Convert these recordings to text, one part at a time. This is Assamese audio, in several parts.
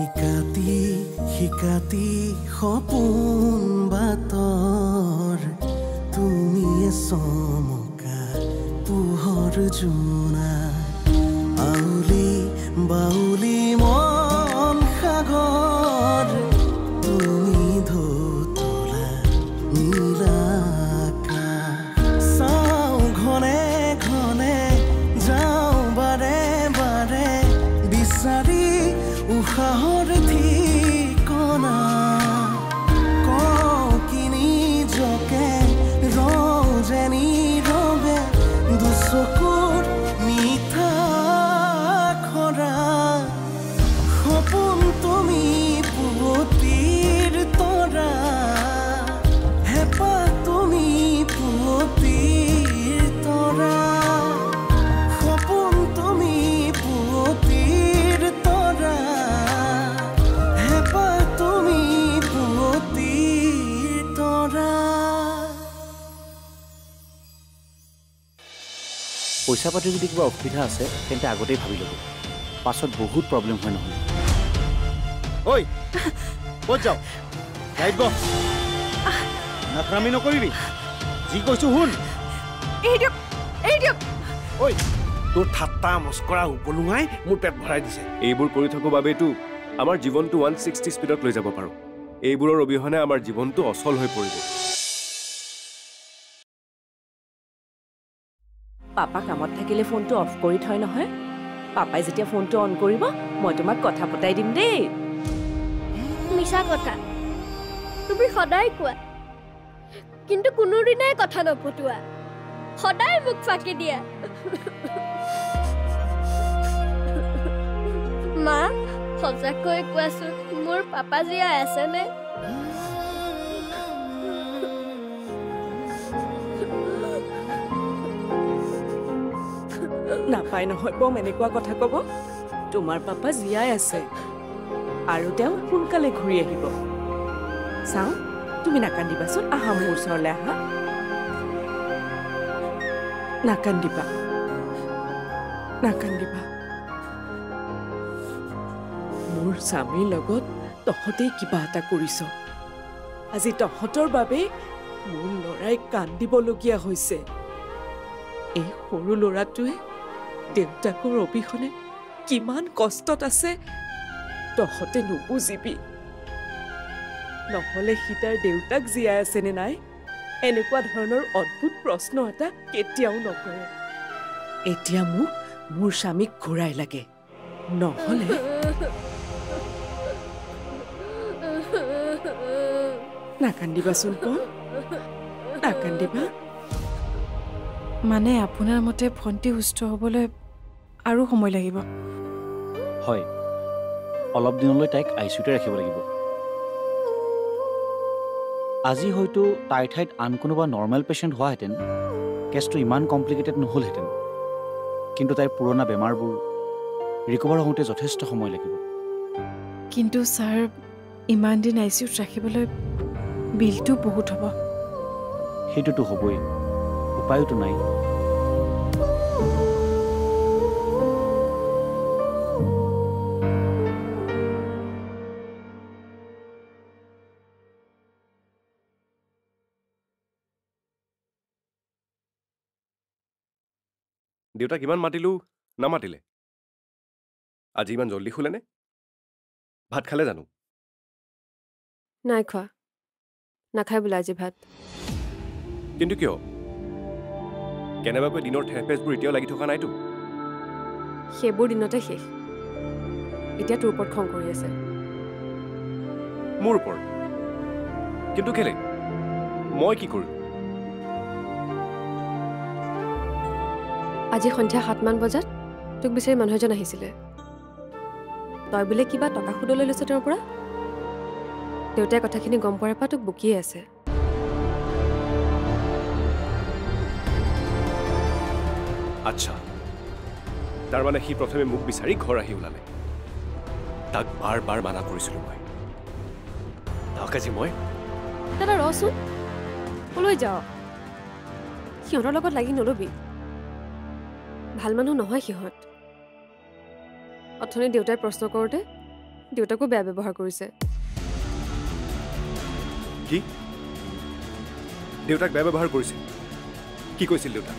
ইকাতি শিকাতি সপোন বাতৰ তুমিয়ে চমকা পোহৰ জোনা আউলি বাউলি মন সাগৰ তুমি ধুতলা নীলাকা চাওঁ ঘনে ঘনে যাওঁ বাৰে বাৰে বিচাৰি উশাহৰ ঠিকনা কওঁ কিনি জকে ৰজনী ৰবে দুচকুৰ মিঠা খৰা সপোন তুমি পুৱতিৰ তৰা হেঁপাহ তুমি পুৱতিৰ তৰা সপোন তুমি পুৱতিৰ তৰা হেঁপাহ তুমি পুৱতিৰ তৰা পইচা পাতি যদি কিবা অসুবিধা আছে তেন্তে আগতেই ভাবি ল'ব পাছত বহুত প্ৰব্লেম হয় নহ'লে ঐ ক'ত যাওঁ গাইড ব নাফৰামি নকৰিবি যি কৈছোঁ শুন ঐ তোৰ ঠাট্টা মস্কৰা উপলুঙাই মোৰ পেট ভৰাই দিছে এইবোৰ কৰি থাকোঁ বাবেইতো আমাৰ জীৱনটো 160 স্পীডত লৈ যাব পাৰোঁ এইবোৰৰ অবিহনে আমাৰ জীৱনটো অচল হৈ পৰিব পাপা কামত থাকিলে ফোনটো অফ কৰি থয় নহয় পাপাই যেতিয়া ফোনটো অন কৰিব মই তোমাক কথা পতাই দিম দেই মিছা কথা তুমি সদায় কোৱা কিন্তু কোনোদিনাই কথা নপতোৱা সদায় মোক ফাঁকি দিয়া মা সঁচাকৈ কোৱাচোন মোৰ পাপা জীয়াই আছেনে নাপায় নহয় বম এনেকুৱা কথা ক'ব তোমাৰ পাপা জীয়াই আছে আৰু তেওঁ সোনকালে ঘূৰি আহিব চাওঁ তুমি নাকান্দিবাচোন আহা মোৰ ওচৰলৈ আহা নাকান্দিবা নাকান্দিবা মোৰ স্বামীৰ লগত তহঁতেই কিবা এটা কৰিছ আজি তহঁতৰ বাবে মোৰ ল'ৰাই কান্দিবলগীয়া হৈছে এই সৰু ল'ৰাটোৱে দেউতাকৰ অবিহনে কিমান কষ্টত আছে তহঁতে নুবুজিবি নহ'লে সি তাৰ দেউতাক জীয়াই আছেনে নাই এনেকুৱা ধৰণৰ অদ্ভুত প্ৰশ্ন এটা কেতিয়াও নকৰে এতিয়া মোক মোৰ স্বামীক ঘূৰাই লাগে নহ'লে নাকান্দিবাচোন কোন নাকান্দিবা মানে আপোনাৰ মতে ভণ্টি সুস্থ হ'বলৈ আৰু সময় লাগিব হয় অলপ দিনলৈ তাইক আইচিউতে ৰাখিব লাগিব আজি হয়তো তাইৰ ঠাইত আন কোনোবা নৰ্মেল পেচেণ্ট হোৱাহেঁতেন কেছটো ইমান কমপ্লিকেটেড নহ'লহেঁতেন কিন্তু তাইৰ পুৰণা বেমাৰবোৰ ৰিকভাৰ হওঁতে যথেষ্ট সময় লাগিব কিন্তু ছাৰ ইমান দিন আইচিউত ৰাখিবলৈ বিলটো বহুত হ'ব সেইটোতো হ'বই উপায়তো নাই দেউতাক ইমান মাতিলোঁ নামাতিলে আজি ইমান জল্দি শুলেনে ভাত খালে জানো নাই খোৱা নাখায় বোলে আজি ভাত কিন্তু কিয় কেনেবাকৈ দিনৰ থেৰাপিষ্টবোৰ এতিয়াও লাগি থকা নাইতো সেইবোৰ দিনতে শেষ এতিয়া তোৰ ওপৰত খং কৰি আছে মোৰ ওপৰত কিন্তু কেলে মই কি কৰোঁ আজি সন্ধিয়া 7মান বজাত তোক বিচাৰি মানুহ এজন আহিছিলে তই বোলে কিবা টকা সুদলৈ লৈছ তেওঁৰ পৰা দেউতাই কথাখিনি গম পোৱাৰ পৰা তোক বকিয়ে আছে আচ্ছা তাৰমানে সি প্ৰথমে মোক বিচাৰি ঘৰ আহি ওলালে তাক বাৰ বাৰ মানা কৰিছিলোঁ মই তাক আজি মই দাদা ৰচোন কলৈ যাওঁ সিহঁতৰ লগত লাগি নলবি ভাল মানুহ নহয় সিহঁত অথনি দেউতাই প্ৰশ্ন কৰোঁতে দেউতাকো বেয়া ব্যৱহাৰ কৰিছে। কি দেউতাক বেয়া ব্যৱহাৰ কৰিছিল? কি কৈছিল দেউতাক?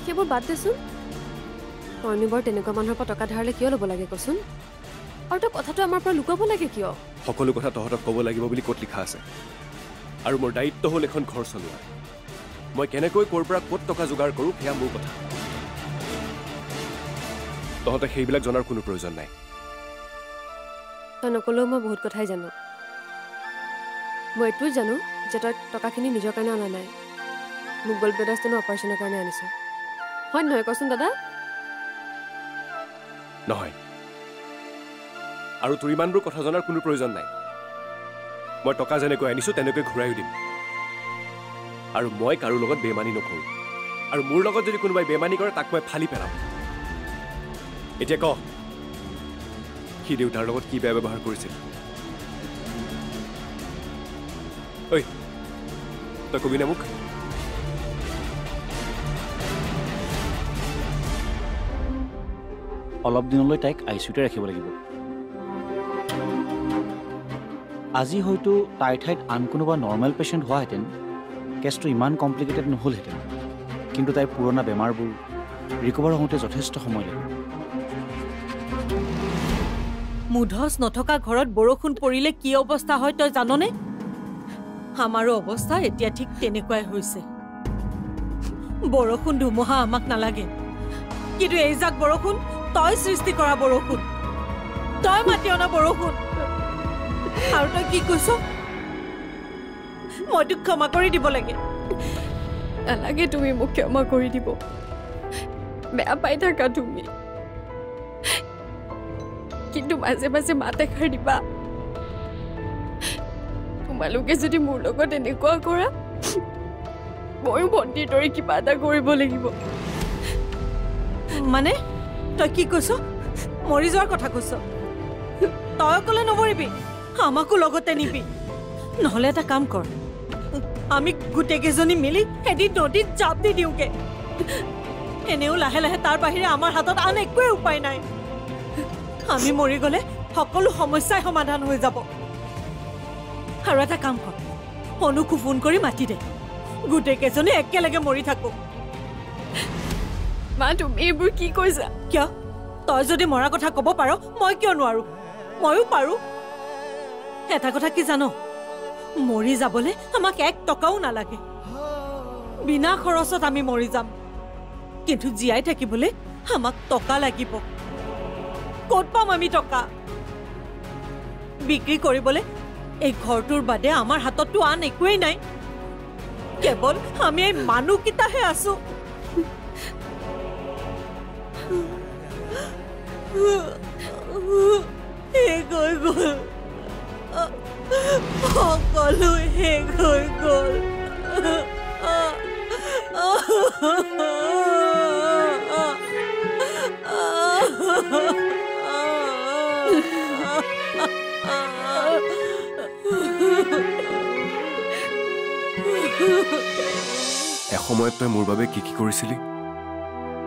সেইবোৰ বাদ দেচোন। তইনো বৰ তেনেকুৱা মানুহৰ পৰা টকা ধাৰলে কিয় ল'ব লাগে কচোন? আৰু তই কথাটো আমাৰ পৰা লুকাব লাগে কিয়? সকলো কথা তহঁতক ক'ব লাগিব বুলি ক'ত লিখা আছে? আৰু মোৰ দায়িত্ব হ'ল এখন ঘৰ চলোৱা। মই কেনেকৈ ক'ৰ পৰা ক'ত টকা যোগাৰ কৰোঁ সেয়া মোৰ কথা। তহঁতে সেইবিলাক জনাৰ কোনো প্ৰয়োজন নাই। তই নকলেও মই বহুত কথাই জানো। মই এইটোৱে জানো যে তই টকাখিনি নিজৰ কাৰণে অনা নাই, মোক গল্ডব্লেডাৰ ষ্টেনৰ অপাৰেশ্যনৰ কাৰণে আনিছ। হয় নহয় কচোন দাদা? নহয়, আৰু তোৰ ইমানবোৰ কথা জনাৰ কোনো প্ৰয়োজন নাই। মই টকা যেনেকৈ আনিছোঁ তেনেকৈ ঘূৰাইও দিম। আৰু মই কাৰো লগত বেমানি নকৰোঁ। আৰু মোৰ লগত যদি কোনোবাই বেমানি কৰে তাক মই ফালি পেলাম। এতিয়া ক, সি দেউতাৰ লগত কি বেয়া ব্যৱহাৰ কৰিছিল? ঐ, তই কবি নে মোক? অলপ দিনলৈ তাইক আইচিউতে ৰাখিব লাগিব। আজি হয়তো তাইৰ ঠাইত আন কোনোবা নৰ্মেল পেচেণ্ট হোৱাহেঁতেন কেছটো ইমান কমপ্লিকেটেড নহ'লহেঁতেন। কিন্তু তাইৰ পুৰণা বেমাৰবোৰ ৰিকভাৰ হওঁতে যথেষ্ট সময় লাগিব। মুধচ নথকা ঘৰত বৰষুণ পৰিলে কি অৱস্থা হয় তই জাননে? আমাৰো অৱস্থা এতিয়া ঠিক তেনেকুৱাই হৈছে। বৰষুণ ধুমুহা আমাক নালাগে, কিন্তু এই যাক বৰষুণ তই সৃষ্টি কৰা বৰষুণ, তই মাতি অনা বৰষুণ। আৰু তই কি কৈছ? মই তোক ক্ষমা কৰি দিব লাগে। নালাগে তুমি মোক ক্ষমা কৰি দিব। বেয়া পাই থাকা তুমি, কিন্তু মাজে মাজে মাত এষাৰ দিবা। তোমালোকে যদি মোৰ লগত এনেকুৱা কৰা, ময়ো ভণ্টিৰ দৰে কিবা এটা কৰিব লাগিব। মানে তই কি কৈছ? মৰি যোৱাৰ কথা কৈছ? তই অকলে নমৰিবি, আমাকো লগতে নিবি। নহ'লে এটা কাম কৰ, আমি গোটেইকেইজনী মিলি এদিন নদীত জাপ দি দিওঁগে। এনেও লাহে লাহে তাৰ বাহিৰে আমাৰ হাতত আন একোৱে উপায় নাই। আমি মৰি গ'লে সকলো সমস্যাই সমাধান হৈ যাব। আৰু এটা কাম কৰ, অনুকো ফোন কৰি মাতি দে, গোটেইকেইজনী একেলগে মৰি থাকো। মা তুমি এইবোৰ কি কৈছা? কিয়? তই যদি মৰা কথা ক'ব পাৰ, মই কিয় নোৱাৰো? ময়ো পাৰো। এটা কথা কি জানো, মৰি যাবলৈ আমাক 1 টকাও নালাগে। বিনা খৰচত আমি মৰি যাম। কিন্তু জীয়াই থাকিবলৈ আমাক টকা লাগিব। ক'ত পাম আমি টকা? বিক্ৰী কৰিবলৈ এই ঘৰটোৰ বাদে আমাৰ হাতততো আন একোৱেই নাই। কেৱল আমি এই মানুহকেইটাহে আছো। শেষ হৈ গ'ল, সকলো শেষ হৈ গ'ল। এসময়ত তই মোৰ বাবে কি কি কৰিছিলি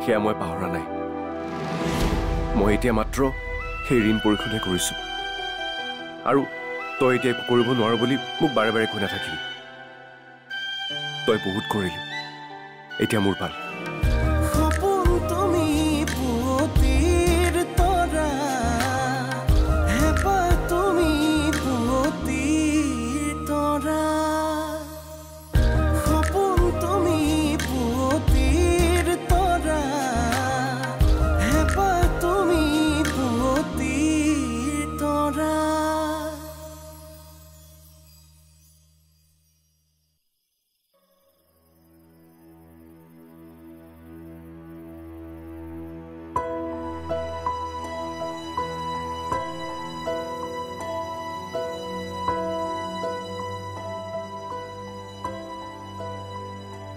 সেয়া মই পাহৰা নাই। মই এতিয়া মাত্ৰ সেই ঋণ পৰিশোধে কৰিছোঁ। আৰু তই এতিয়া একো কৰিব নোৱাৰ বুলি মোক বাৰে বাৰে কৈ নাথাকিবি। তই বহুত কৰিলি, এতিয়া মোৰ পাল। সপোন তুমি পুৱতিৰ তৰা, হেঁপাহ তুমি পুৱতিৰ তৰা। সপোন তুমি পুৱতিৰ তৰা, হেঁপাহ তুমি পুৱতিৰ তৰা।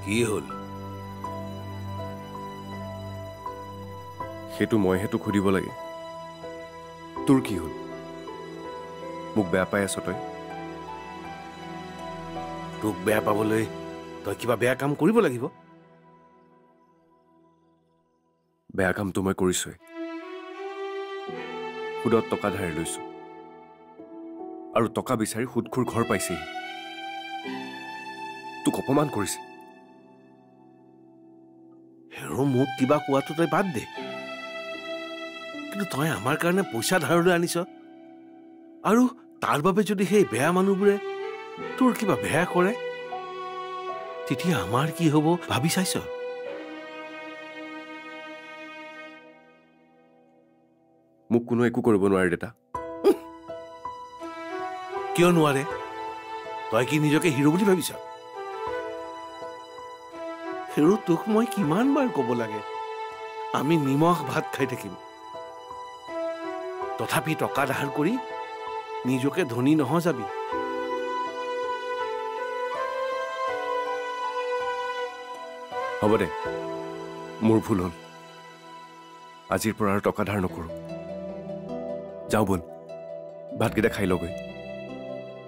কি হ'ল? সেইটো মইহে তোক সুধিব লাগে। তোৰ কি হ'ল? মোক বেয়া পাই আছ তই? তোক বেয়া পাবলৈ তই কিবা বেয়া কাম কৰিব লাগিব। বেয়া কামটো মই কৰিছোৱে। সুদত টকা ধাৰ লৈছো আৰু টকা বিচাৰি সুদখোৰ ঘৰ পাইছেহি তোক অপমান কৰিছে হেৰো মোক কিবা কোৱাটো তই বাদ দে কিন্তু তই আমাৰ কাৰণে পইচা ধাৰলৈ আনিছ আৰু তাৰ বাবে যদি সেই বেয়া মানুহবোৰে তোৰ কিবা বেয়া কৰে তেতিয়া আমাৰ কি হ'ব ভাবি চাইছ মোক কোনো একো কৰিব নোৱাৰে দেতা কিয় নোৱাৰে তই কি নিজকে হিৰো বুলি ভাবিছ হেৰো তোক মই কিমান বাৰ ক'ব লাগে আমি নিমখ ভাত খাই থাকিম তথাপি টকা ধাৰ কৰি নিজকে ধনী নহযাবি হ'ব দে মোৰ ভুল হ'ল আজিৰ পৰা আৰু টকা ধাৰ নকৰোঁ যাওঁ বল ভাতকেইটা খাই লগৈ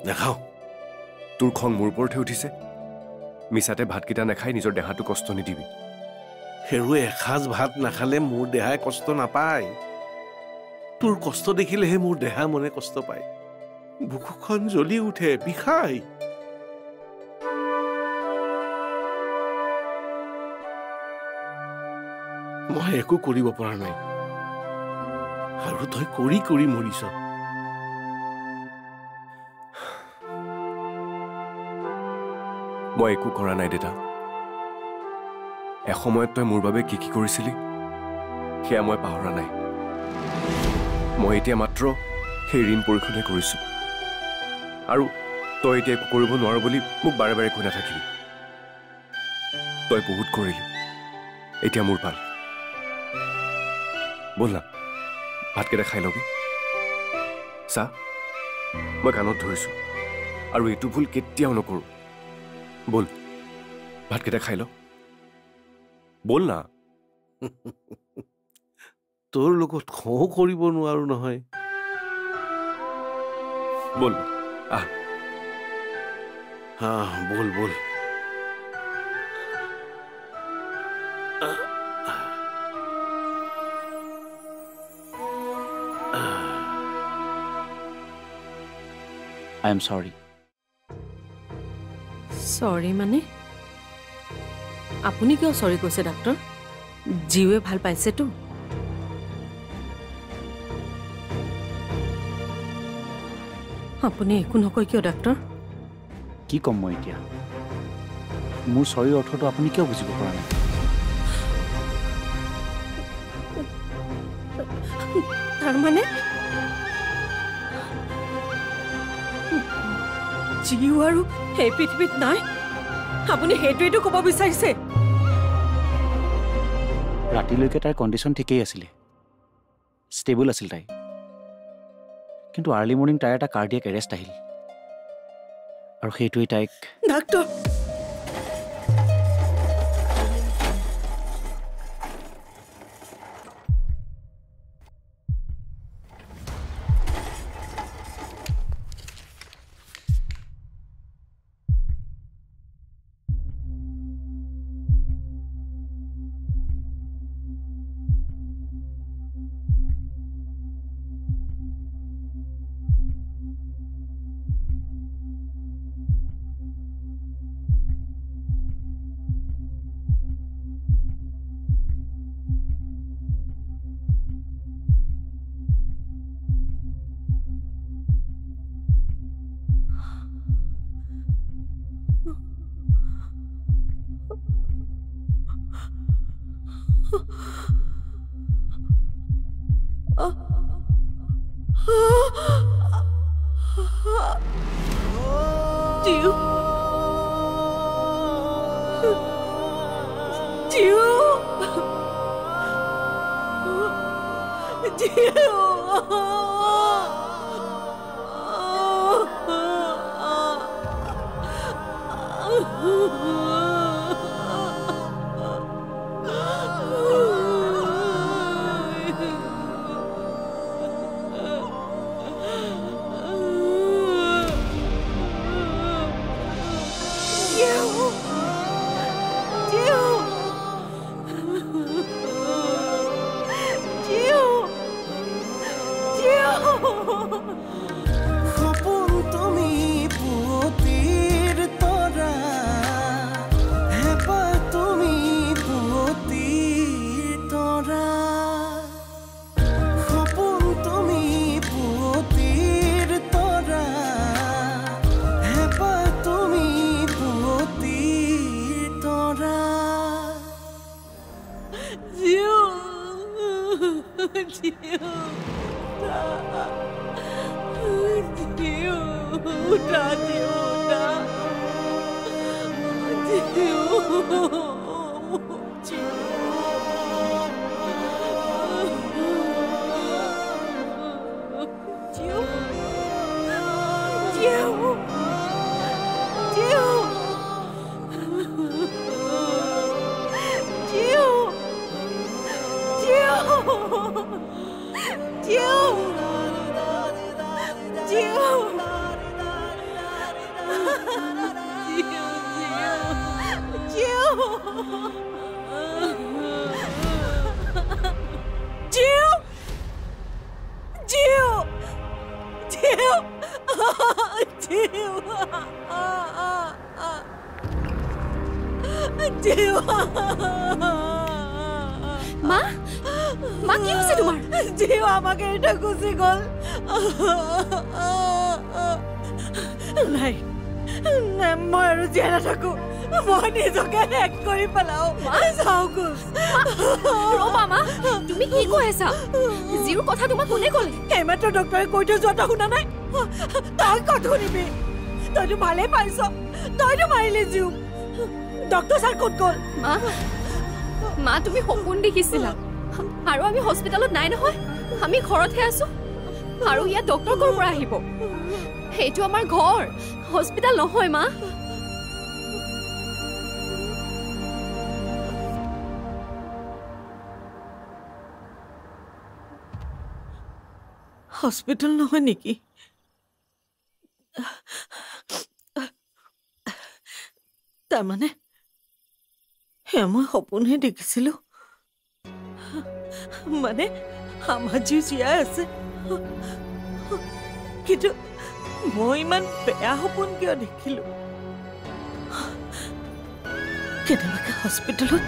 নাখাওঁ তোৰ খং মোৰ ওপৰতহে উঠিছে মিছাতে ভাতকেইটা নাখাই নিজৰ দেহাটো কষ্ট নিদিবি হেৰু এসাঁজ ভাত নাখালে মোৰ দেহাই কষ্ট নাপায় তোৰ কষ্ট দেখিলেহে মোৰ দেহা মনে কষ্ট পায় বুকুখন জ্বলি উঠে বিষাই মই একো কৰিব পৰা নাই আৰু তই কৰি কৰি মৰিছ মই একো কৰা নাই দেতা এসময়ত তই মোৰ বাবে কি কি কৰিছিলি সেয়া মই পাহৰা নাই মই এতিয়া মাত্ৰ সেই ঋণ পৰিশোধহে কৰিছোঁ আৰু তই এতিয়া একো কৰিব নোৱাৰ বুলি মোক বাৰে বাৰে কৈ নাথাকিবি তই বহুত কৰিলি এতিয়া মোৰ পাল বল না ভাতকেইটা খাই লবি চা মই কাণত ধৰিছোঁ আৰু এইটো ভুল কেতিয়াও নকৰোঁ বল ভাতকেইটা খাই ল বল না তোৰ লগত খং কৰিব নোৱাৰো নহয় বল আহ হা বল বল I am sorry. Sorry মানে আপুনি কিয় সৰি কৈছে ডাক্তৰ জীৱে ভাল পাইছে তো আপুনি একো নকয় কিয় ডাক্তৰ কি কম মই এতিয়া মোৰ সৰিৰ অৰ্থটো আপুনি কিয় বুজিব পৰা নাই তাৰ মানে জীৱ আৰু এই পৃথিৱীত নাই আপুনি সেইটোৱেইটো ক'ব বিচাৰিছে ৰাতিলৈকে তাইৰ কণ্ডিশ্যন ঠিকেই আছিলে ষ্টেবল আছিল তাই কিন্তু আৰ্লি মৰ্ণিং তাইৰ এটা কাৰ্ডিয়াক এৰেষ্ট আহিল আৰু সেইটোৱেই তাইক ডাক্তৰ মা মা কি হৈছে তোমাৰ জিও আমাকে এটা গুচি গল নাই নাই মই আৰু জীয়াই নাথাকো মই নিজকে শেষ কৰি পেলাও চাওকুচ ৰ'বা মা তুমি কি কৈ আছা জিউৰ কথা তোমাক কোনে ক'লে এইমাত্ৰ ডক্টৰে কৈ থৈ যোৱাটো শুনা নাই তই ক'ত শুনিবি তইতো ভালেই পাইছ তইতো মাৰিলি জিউ ডক্টৰ ছাৰ ক'ত গ'ল মা মা তুমি সপোন দেখিছিলা আৰু আমি হস্পিটেলত নাই নহয় আমি ঘৰতহে আছো আৰু ইয়াত ডক্টৰ ক'ৰ পৰা আহিব সেইটো আমাৰ ঘৰ হস্পিটেল নহয় মা হস্পিটেল নহয় নেকি তাৰমানে মই সপোনহে দেখিছিলো মানে আমাৰ যি জীয়াই আছে কিন্তু মই ইমান বেয়া সপোন কিয় দেখিলো কেনেবাকে হস্পিটেলত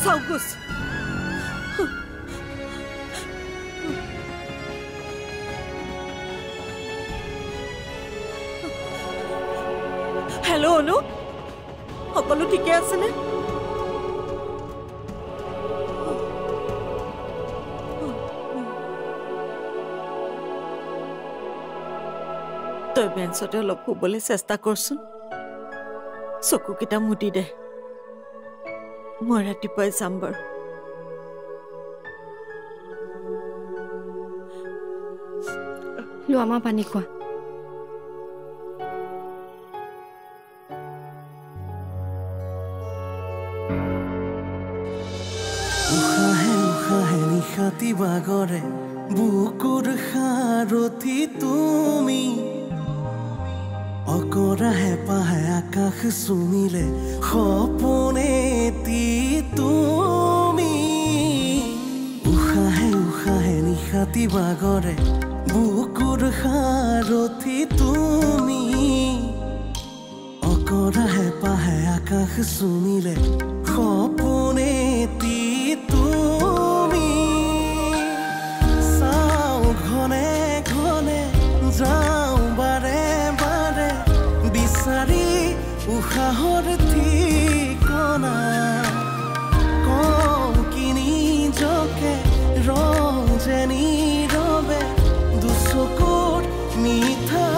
চাওকুচ হেল্ল' অনু সকলো ঠিকে আছেনে তই বেঞ্চতে অলপ শুবলৈ চেষ্টা কৰচোন চকুকেইটা মুদি দে মই ৰাতিপুৱাই যাম বাৰু লোৱা মা পানী খোৱা নিশাতি বাগৰে বুকুৰ সাৰথি তুমি অকৰা হেঁপাহে আকাশ চুমিলে সপোনেতি তুমি উশাহে উশাহে নিশাতি বাগৰে বুকুৰ সাৰথি তুমি অকৰা হেঁপাহে আকাশ চুমিলে সপোনেতি যাওঁ বাৰে বাৰে বিচাৰি উশাহৰ ঠিকনা কওঁ কি নিজকে ৰওঁ যে নীৰৱে দুচকুত মিঠা